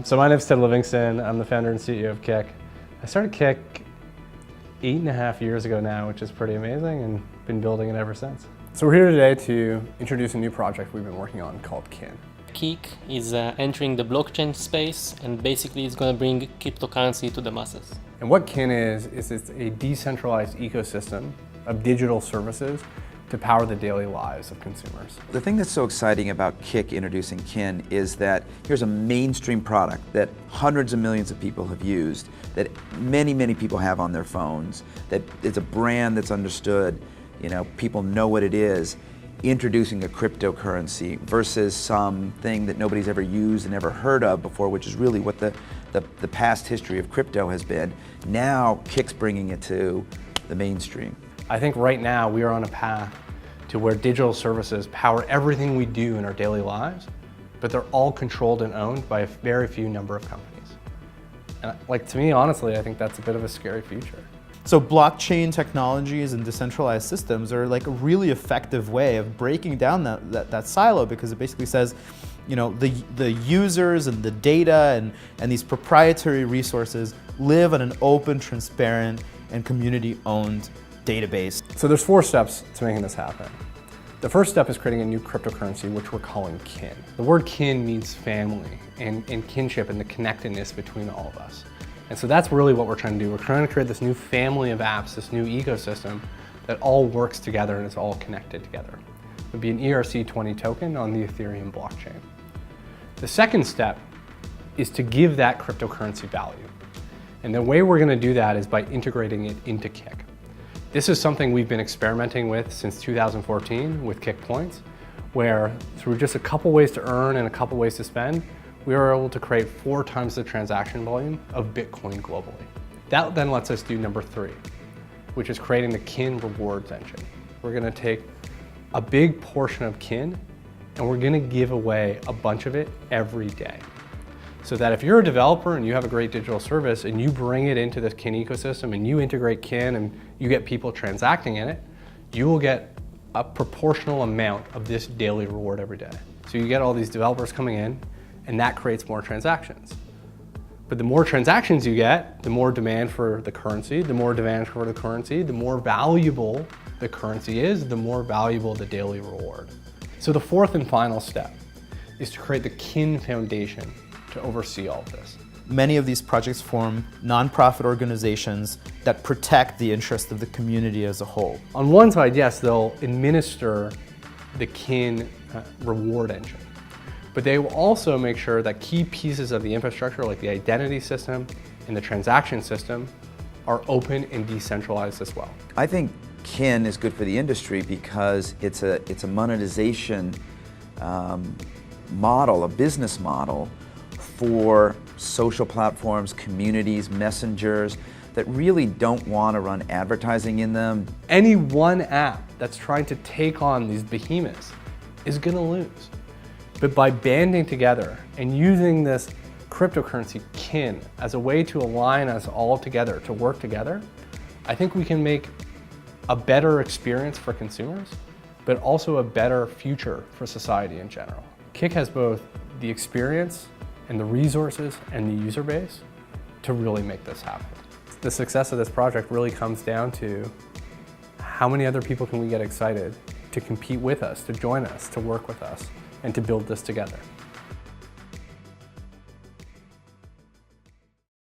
So my name's Ted Livingston. I'm the founder and CEO of Kik. I started Kik 8.5 years ago now, which is pretty amazing, and been building it ever since. So we're here today to introduce a new project we've been working on called Kin. Kik is entering the blockchain space, and basically it's going to bring cryptocurrency to the masses. And what Kin is it's a decentralized ecosystem of digital services to power the daily lives of consumers. The thing that's so exciting about Kik introducing Kin is that here's a mainstream product that hundreds of millions of people have used, that many people have on their phones, that it's a brand that's understood, people know what it is, introducing a cryptocurrency versus something that nobody's ever used and never heard of before, which is really what the past history of crypto has been. Now Kik's bringing it to the mainstream. I think right now we are on a path to where digital services power everything we do in our daily lives, but they're all controlled and owned by a very few number of companies. And to me, honestly, I think that's a bit of a scary future. So blockchain technologies and decentralized systems are like a really effective way of breaking down that silo, because it basically says, the users and the data and these proprietary resources live on an open, transparent, and community-owned database. So there's 4 steps to making this happen. The first step is creating a new cryptocurrency, which we're calling Kin. The word Kin means family and kinship and the connectedness between all of us. And so that's really what we're trying to do. We're trying to create this new family of apps, this new ecosystem that all works together and is all connected together. It would be an ERC20 token on the Ethereum blockchain. The second step is to give that cryptocurrency value. And the way we're going to do that is by integrating it into Kik. This is something we've been experimenting with since 2014 with Kik Points, where through just a couple ways to earn and a couple ways to spend, we were able to create 4 times the transaction volume of Bitcoin globally. That then lets us do number 3, which is creating the Kin rewards engine. We're going to take a big portion of Kin and we're going to give away a bunch of it every day. So that if you're a developer and you have a great digital service and you bring it into this Kin ecosystem and you integrate Kin and you get people transacting in it, you will get a proportional amount of this daily reward every day. So you get all these developers coming in and that creates more transactions. But the more transactions you get, the more demand for the currency, the more demand for the currency, the more valuable the currency is, the more valuable the daily reward. So the 4th and final step is to create the Kin Foundation to oversee all of this. Many of these projects form nonprofit organizations that protect the interest of the community as a whole. On one side, yes, they'll administer the Kin reward engine, but they will also make sure that key pieces of the infrastructure, like the identity system and the transaction system, are open and decentralized as well. I think Kin is good for the industry because it's a monetization model, a business model for social platforms, communities, messengers that really don't want to run advertising in them. Any one app that's trying to take on these behemoths is going to lose. But by banding together and using this cryptocurrency Kin as a way to align us all together, to work together, I think we can make a better experience for consumers, but also a better future for society in general. Kik has both the experience and the resources and the user base to really make this happen. The success of this project really comes down to how many other people can we get excited to compete with us, to join us, to work with us, and to build this together.